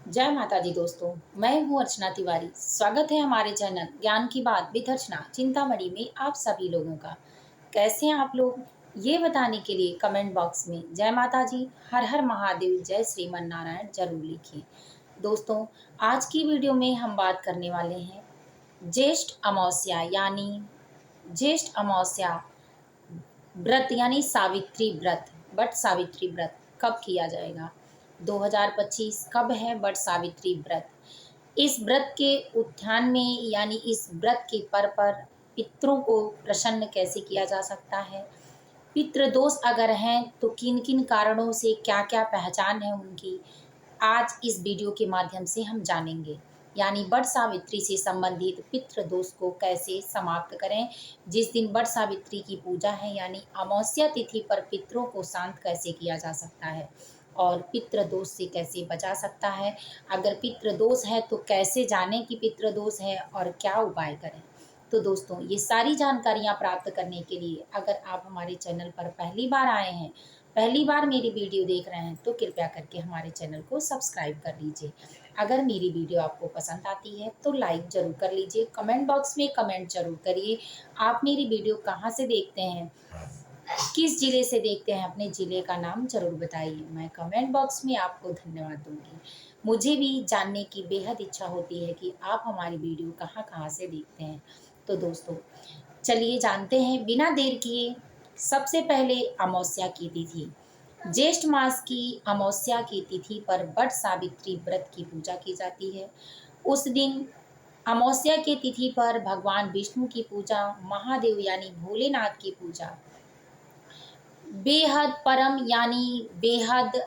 जय माता दी दोस्तों। मैं हूँ अर्चना तिवारी। स्वागत है हमारे चैनल ज्ञान की बात विद अर्चना चिंतामणि में आप सभी लोगों का। कैसे हैं आप लोग, ये बताने के लिए कमेंट बॉक्स में जय माता जी, हर हर महादेव, जय श्रीमन नारायण जरूर लिखिए। दोस्तों, आज की वीडियो में हम बात करने वाले हैं ज्येष्ठ अमावस्या यानी ज्येष्ठ अमावस्या व्रत यानी सावित्री व्रत, बट सावित्री व्रत कब किया जाएगा, 2025 कब है बट सावित्री व्रत। इस व्रत के उत्थान में यानी इस व्रत के पर पितरों को प्रसन्न कैसे किया जा सकता है, पितृ दोष अगर हैं तो किन किन कारणों से, क्या क्या पहचान है उनकी, आज इस वीडियो के माध्यम से हम जानेंगे। यानी बट सावित्री से संबंधित पितृ दोष को कैसे समाप्त करें। जिस दिन बट सावित्री की पूजा है यानी अमावस्या तिथि पर पितरों को शांत कैसे किया जा सकता है और पितृ दोष से कैसे बचा सकता है। अगर पितृ दोष है तो कैसे जानें कि पितृ दोष है और क्या उपाय करें। तो दोस्तों, ये सारी जानकारियाँ प्राप्त करने के लिए अगर आप हमारे चैनल पर पहली बार आए हैं, पहली बार मेरी वीडियो देख रहे हैं, तो कृपया करके हमारे चैनल को सब्सक्राइब कर लीजिए। अगर मेरी वीडियो आपको पसंद आती है तो लाइक ज़रूर कर लीजिए। कमेंट बॉक्स में कमेंट ज़रूर करिए, आप मेरी वीडियो कहाँ से देखते हैं, किस ज़िले से देखते हैं, अपने ज़िले का नाम ज़रूर बताइए। मैं कमेंट बॉक्स में आपको धन्यवाद दूँगी। मुझे भी जानने की बेहद इच्छा होती है कि आप हमारी वीडियो कहाँ कहाँ से देखते हैं। तो दोस्तों, चलिए जानते हैं बिना देर किए। सबसे पहले अमावस्या की तिथि। ज्येष्ठ मास की अमावस्या की तिथि पर वट सावित्री व्रत की पूजा की जाती है। उस दिन अमावस्या की तिथि पर भगवान विष्णु की पूजा, महादेव यानी भोलेनाथ की पूजा बेहद परम यानी बेहद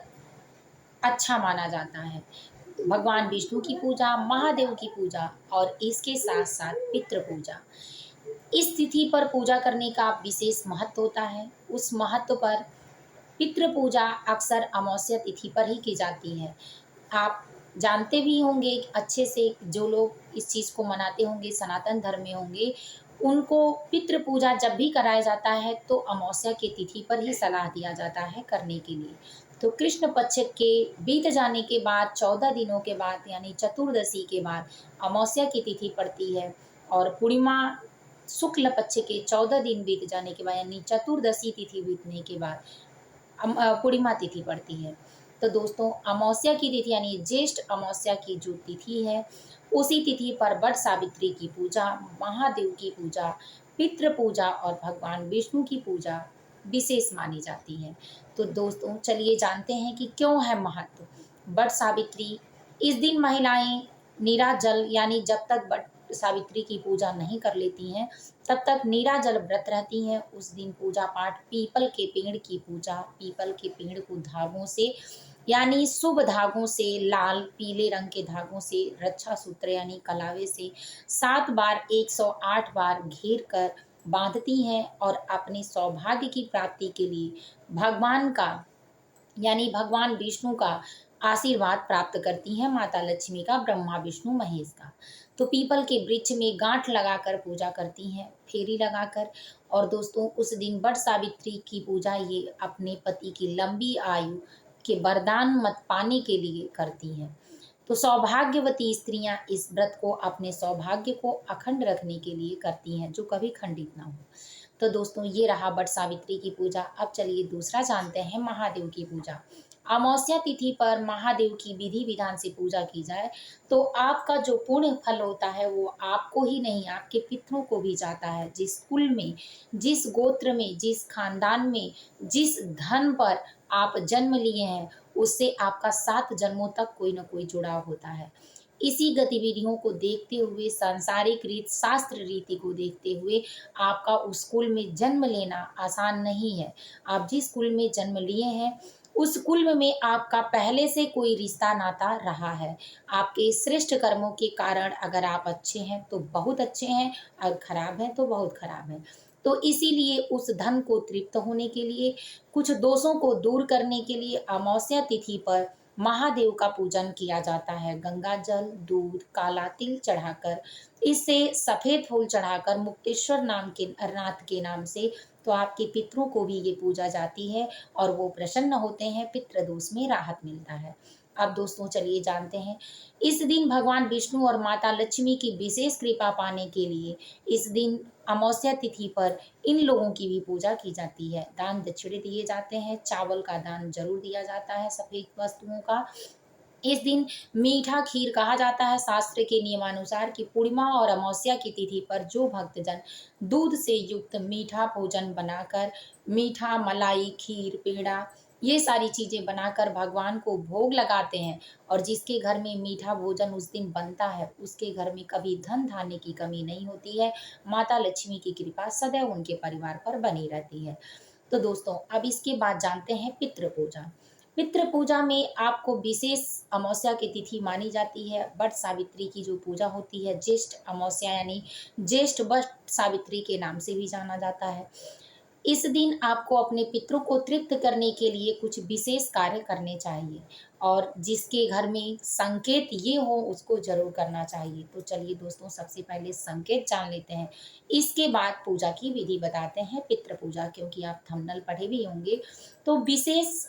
अच्छा माना जाता है। भगवान विष्णु की पूजा, महादेव की पूजा और इसके साथ साथ पितृ पूजा, इस तिथि पर पूजा करने का विशेष महत्व होता है। उस महत्व पर पितृ पूजा अक्सर अमावस्या तिथि पर ही की जाती है। आप जानते भी होंगे अच्छे से, जो लोग इस चीज़ को मनाते होंगे, सनातन धर्म में होंगे, उनको पितृ पूजा जब भी कराया जाता है तो अमावस्या की तिथि पर ही सलाह दिया जाता है करने के लिए। तो कृष्ण पक्ष के बीत जाने के बाद 14 दिनों के बाद यानी चतुर्दशी के बाद अमावस्या की तिथि पड़ती है और पूर्णिमा शुक्ल पक्ष के 14 दिन बीत जाने के बाद यानी चतुर्दशी तिथि बीतने के बाद पूर्णिमा तिथि पड़ती है। तो दोस्तों, अमावस्या की तिथि यानी ज्येष्ठ अमावस्या की जो तिथि है, उसी तिथि पर वट सावित्री की पूजा, महादेव की पूजा, पितृ पूजा और भगवान विष्णु की पूजा विशेष मानी जाती है। तो दोस्तों, चलिए जानते हैं कि क्यों है महत्व वट सावित्री। इस दिन महिलाएं नीराजल यानी जब तक वट सावित्री की पूजा नहीं कर लेती हैं तब तक नीराजल व्रत रहती हैं। उस दिन पूजा पाठ, पीपल के पेड़ की पूजा, पीपल के पेड़ को धागों से यानी शुभ धागों से, लाल पीले रंग के धागों से, रक्षा सूत्र यानी कलावे से 7 बार 108 बार घेर कर बांधती हैं और अपने सौभाग्य की प्राप्ति के लिए भगवान का यानी भगवान विष्णु का आशीर्वाद प्राप्त करती हैं, माता लक्ष्मी का, ब्रह्मा विष्णु महेश का। तो पीपल के वृक्ष में गांठ लगाकर पूजा करती हैं, फेरी लगाकर। और दोस्तों, उस दिन वट सावित्री की पूजा ये अपने पति की लंबी आयु के वरदान मत पाने के लिए करती हैं। तो सौभाग्यवती स्त्रियां इस व्रत को अपने सौभाग्य को अखंड रखने के लिए करती हैं, जो कभी खंडित ना हो। तो दोस्तों, ये रहा वट सावित्री की पूजा। अब चलिए दूसरा जानते हैं, महादेव की पूजा। अमावस्या तिथि पर महादेव की विधि विधान से पूजा की जाए तो आपका जो पुण्य फल होता है वो आपको ही नहीं, आपके पितरों को भी जाता है। जिस कुल में, जिस गोत्र में, जिस खानदान में, जिस धन पर आप जन्म लिए हैं, उससे आपका 7 जन्मों तक कोई ना कोई जुड़ाव होता है। इसी गतिविधियों को देखते हुए, सांसारिक रीत शास्त्र रीति को देखते हुए आपका उस कुल में जन्म लेना आसान नहीं है। आप जिस कुल में जन्म लिए हैं उस कुल में आपका पहले से कोई रिश्ता नाता रहा है। आपके श्रेष्ठ कर्मों के कारण अगर आप अच्छे हैं तो बहुत अच्छे हैं, और खराब हैं तो बहुत खराब हैं। तो इसीलिए उस धन को तृप्त होने के लिए, कुछ दोषों को दूर करने के लिए अमावस्या तिथि पर महादेव का पूजन किया जाता है। गंगा जल, दूध, काला तिल चढ़ाकर, इससे सफ़ेद फूल चढ़ाकर, मुक्तेश्वर नाम के नाथ के नाम से, तो आपके पितरों को भी ये पूजा जाती है और वो प्रसन्न होते हैं, पितृ दोष में राहत मिलता है। अब दोस्तों चलिए जानते हैं, इस दिन भगवान विष्णु और माता लक्ष्मी की विशेष कृपा पाने के लिए इस दिन अमावस्या तिथि पर इन लोगों की भी पूजा की जाती है। दान दक्षिणे दिए जाते हैं, चावल का दान जरूर दिया जाता है, सफेद वस्तुओं का। इस दिन मीठा खीर कहा जाता है। शास्त्र के नियमानुसार कि पूर्णिमा और अमावस्या की तिथि पर जो भक्तजन दूध से युक्त मीठा भोजन बनाकर, मीठा मलाई खीर पेड़ा ये सारी चीजें बनाकर भगवान को भोग लगाते हैं, और जिसके घर में मीठा भोजन उस दिन बनता है उसके घर में कभी धन धान्य की कमी नहीं होती है। माता लक्ष्मी की कृपा सदैव उनके परिवार पर बनी रहती है। तो दोस्तों अब इसके बाद जानते हैं पितृ पूजा। पितृ पूजा में आपको विशेष अमावस्या की तिथि मानी जाती है। वट सावित्री की जो पूजा होती है, ज्येष्ठ अमावस्या यानी ज्येष्ठ वट सावित्री के नाम से भी जाना जाता है। इस दिन आपको अपने पितरों को तृप्त करने के लिए कुछ विशेष कार्य करने चाहिए, और जिसके घर में संकेत ये हो उसको जरूर करना चाहिए। तो चलिए दोस्तों सबसे पहले संकेत जान लेते हैं, इसके बाद पूजा की विधि बताते हैं। पितृ पूजा, क्योंकि आप थंबनेल पढ़े भी होंगे, तो विशेष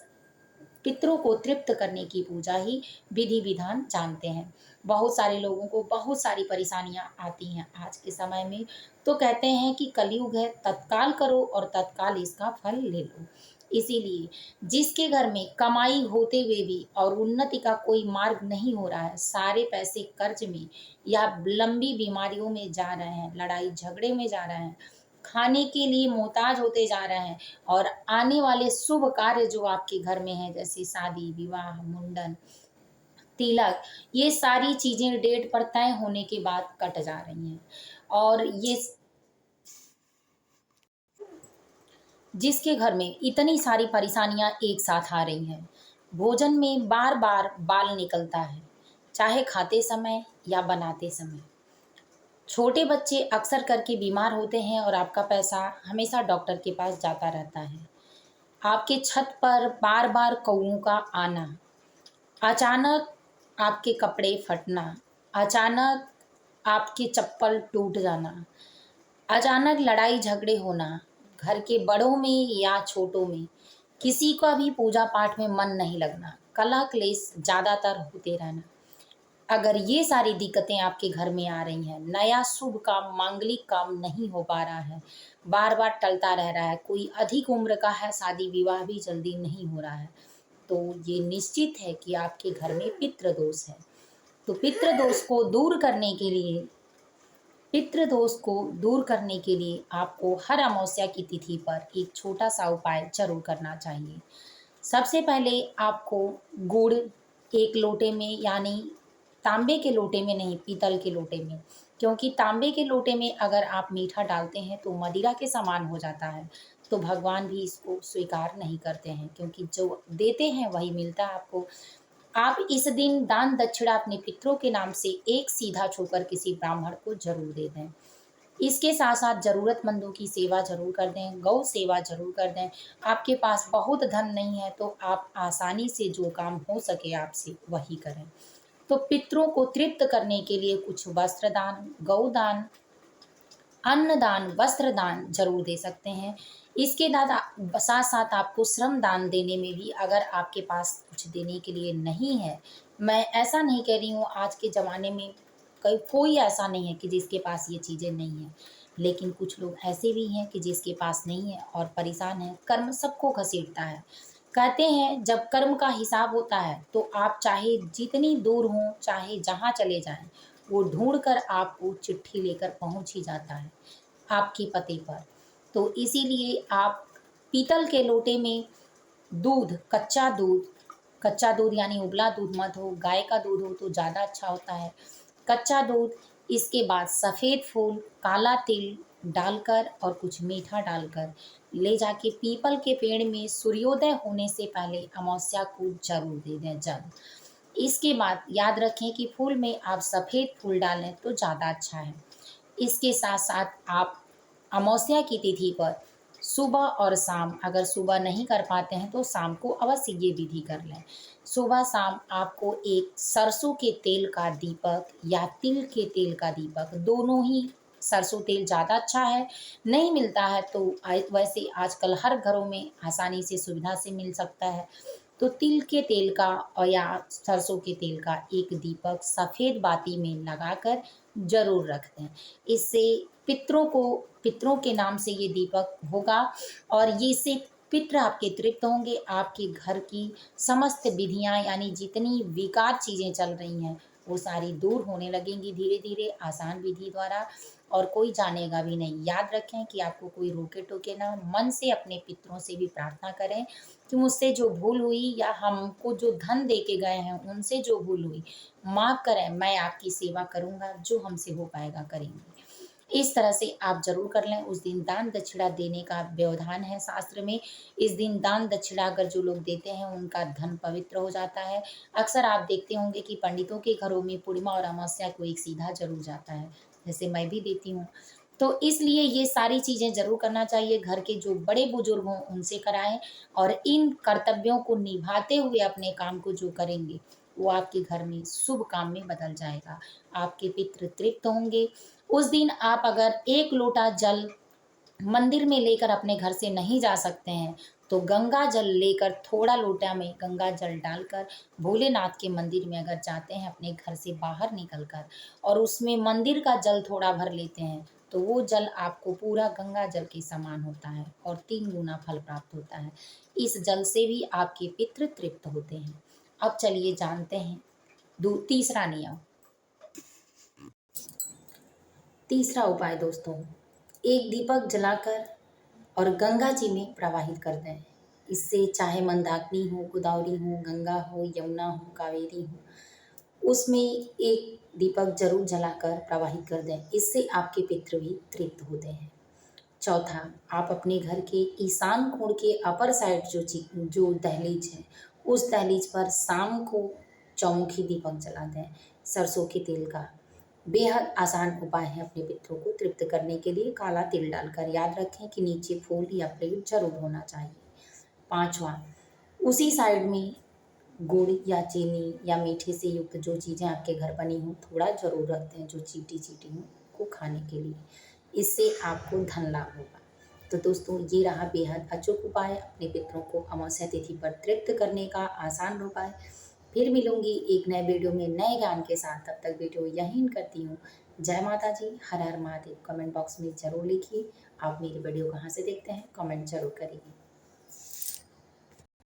पितरों को तृप्त करने की पूजा ही विधि विधान जानते हैं। बहुत सारे लोगों को बहुत सारी परेशानियां आती हैं आज के समय में, तो कहते हैं कि कलयुग है, तत्काल करो और तत्काल इसका फल ले लो। इसीलिए जिसके घर में कमाई होते हुए भी और उन्नति का कोई मार्ग नहीं हो रहा है, सारे पैसे कर्ज में या लंबी बीमारियों में जा रहे हैं, लड़ाई झगड़े में जा रहे हैं, खाने के लिए मोहताज होते जा रहे हैं, और आने वाले शुभ कार्य जो आपके घर में है जैसे शादी विवाह मुंडन तिलक, ये सारी चीजें डेट पर तय होने के बाद कट जा रही हैं। और ये जिसके घर में इतनी सारी परेशानियां एक साथ आ रही हैं, भोजन में बार बार बाल निकलता है, चाहे खाते समय या बनाते समय, छोटे बच्चे अक्सर करके बीमार होते हैं और आपका पैसा हमेशा डॉक्टर के पास जाता रहता है, आपके छत पर बार बार कौओं का आना, अचानक आपके कपड़े फटना, अचानक आपके चप्पल टूट जाना, अचानक लड़ाई झगड़े होना, घर के बड़ों में या छोटों में, किसी का भी पूजा पाठ में मन नहीं लगना, कलह क्लेश ज़्यादातर होते रहना। अगर ये सारी दिक्कतें आपके घर में आ रही हैं, नया शुभ काम मांगलिक काम नहीं हो पा रहा है, बार बार टलता रह रहा है, कोई अधिक उम्र का है, शादी विवाह भी जल्दी नहीं हो रहा है, तो ये निश्चित है कि आपके घर में पितृ दोष है। तो पितृ दोष को दूर करने के लिए आपको हर अमावस्या की तिथि पर एक छोटा सा उपाय जरूर करना चाहिए। सबसे पहले आपको गुड़ एक लोटे में, यानी तांबे के लोटे में नहीं, पीतल के लोटे में, क्योंकि तांबे के लोटे में अगर आप मीठा डालते हैं तो मदिरा के समान हो जाता है, तो भगवान भी इसको स्वीकार नहीं करते हैं, क्योंकि जो देते हैं वही मिलता है आपको। आप इस दिन दान दक्षिणा अपने पितरों के नाम से एक सीधा छोकर किसी ब्राह्मण को जरूर दे दें। इसके साथ साथ ज़रूरतमंदों की सेवा जरूर कर दें, गौ सेवा जरूर कर दें। आपके पास बहुत धन नहीं है तो आप आसानी से जो काम हो सके आपसे वही करें। तो पितरों को तृप्त करने के लिए कुछ वस्त्र दान, गौ दान, अन्न दान, वस्त्र दान जरूर दे सकते हैं। इसके साथ साथ आपको श्रम दान देने में भी, अगर आपके पास कुछ देने के लिए नहीं है, मैं ऐसा नहीं कह रही हूँ, आज के ज़माने में कोई ऐसा नहीं है कि जिसके पास ये चीज़ें नहीं हैं, लेकिन कुछ लोग ऐसे भी हैं कि जिसके पास नहीं है और परेशान है। कर्म सबको घसीटता है। कहते हैं जब कर्म का हिसाब होता है तो आप चाहे जितनी दूर हों, चाहे जहाँ चले जाएं, वो ढूंढ कर आपको चिट्ठी लेकर पहुंच ही जाता है आपके पते पर। तो इसीलिए आप पीतल के लोटे में दूध, कच्चा दूध यानी उबला दूध मत हो, गाय का दूध हो तो ज़्यादा अच्छा होता है, कच्चा दूध, इसके बाद सफ़ेद फूल, काला तिल डालकर और कुछ मीठा डालकर ले जाके पीपल के पेड़ में सूर्योदय होने से पहले अमावस्या को जरूर दे दें जल। इसके बाद याद रखें कि फूल में आप सफ़ेद फूल डालें तो ज़्यादा अच्छा है। इसके साथ साथ आप अमावस्या की तिथि पर सुबह और शाम, अगर सुबह नहीं कर पाते हैं तो शाम को अवश्य ये विधि कर लें। सुबह शाम आपको एक सरसों के तेल का दीपक या तिल के तेल का दीपक, दोनों ही, सरसों तेल ज़्यादा अच्छा है, नहीं मिलता है तो वैसे आजकल हर घरों में आसानी से सुविधा से मिल सकता है, तो तिल के तेल का और या सरसों के तेल का एक दीपक सफ़ेद बाती में लगाकर ज़रूर रख दें। इससे पितरों के नाम से ये दीपक होगा और ये इससे पितृ आपके तृप्त होंगे। आपके घर की समस्त विधियाँ यानी जितनी विकार चीज़ें चल रही हैं वो सारी दूर होने लगेंगी धीरे-धीरे आसान विधि द्वारा, और कोई जानेगा भी नहीं। याद रखें कि आपको कोई रोके-टोके ना, मन से अपने पितरों से भी प्रार्थना करें कि मुझसे जो भूल हुई या हमको जो धन दे के गए हैं उनसे जो भूल हुई, माफ़ करें, मैं आपकी सेवा करूँगा, जो हमसे हो पाएगा करेंगे। इस तरह से आप ज़रूर कर लें। उस दिन दान दक्षिणा देने का व्यवधान है शास्त्र में। इस दिन दान दक्षिणा अगर जो लोग देते हैं उनका धन पवित्र हो जाता है। अक्सर आप देखते होंगे कि पंडितों के घरों में पूर्णिमा और अमावस्या को एक सीधा ज़रूर जाता है, जैसे मैं भी देती हूँ। तो इसलिए ये सारी चीज़ें ज़रूर करना चाहिए। घर के जो बड़े बुजुर्ग हों उनसे कराएँ, और इन कर्तव्यों को निभाते हुए अपने काम को जो करेंगे, वो आपके घर में शुभ काम में बदल जाएगा। आपके पितृ तृप्त होंगे। उस दिन आप अगर 1 लोटा जल मंदिर में लेकर अपने घर से नहीं जा सकते हैं, तो गंगा जल लेकर थोड़ा लोटा में गंगा जल डालकर भोलेनाथ के मंदिर में अगर जाते हैं अपने घर से बाहर निकल कर, और उसमें मंदिर का जल थोड़ा भर लेते हैं, तो वो जल आपको पूरा गंगा जल के समान होता है और 3 गुना फल प्राप्त होता है। इस जल से भी आपके पितृ तृप्त होते हैं। अब चलिए जानते हैं तीसरा नियम। तीसरा उपाय दोस्तों, एक दीपक जलाकर और गंगा जी में प्रवाहित कर दें। इससे चाहे मंदाकिनी हो, गोदावरी हो, गंगा हो, यमुना हो, कावेरी हो, उसमें एक दीपक जरूर जलाकर प्रवाहित कर दें। इससे आपके पितृ भी तृप्त होते हैं। चौथा, आप अपने घर के ईशान कोण के अपर साइड जो दहलीज है, उस दहलीज पर शाम को चौमुखी दीपक जला दें सरसों के तेल का। बेहद आसान उपाय है अपने पितरों को तृप्त करने के लिए, काला तिल डालकर। याद रखें कि नीचे फूल या प्लेट जरूर होना चाहिए। पांचवा, उसी साइड में गुड़ या चीनी या मीठे से युक्त जो चीज़ें आपके घर बनी हों थोड़ा ज़रूर रखते हैं, जो चीटी चीटी हों को खाने के लिए। इससे आपको धन लाभ होगा। तो दोस्तों ये रहा बेहद अचूक उपाय अपने पितरों को अमावस्या तिथि पर तृप्त करने का आसान उपाय। फिर मिलूंगी एक नए वीडियो में नए ज्ञान के साथ। तब तक वीडियो यहीं करती हूँ। जय माता जी, हर हर महादेव। कमेंट बॉक्स में ज़रूर लिखिए आप मेरी वीडियो कहाँ से देखते हैं, कमेंट जरूर करिए।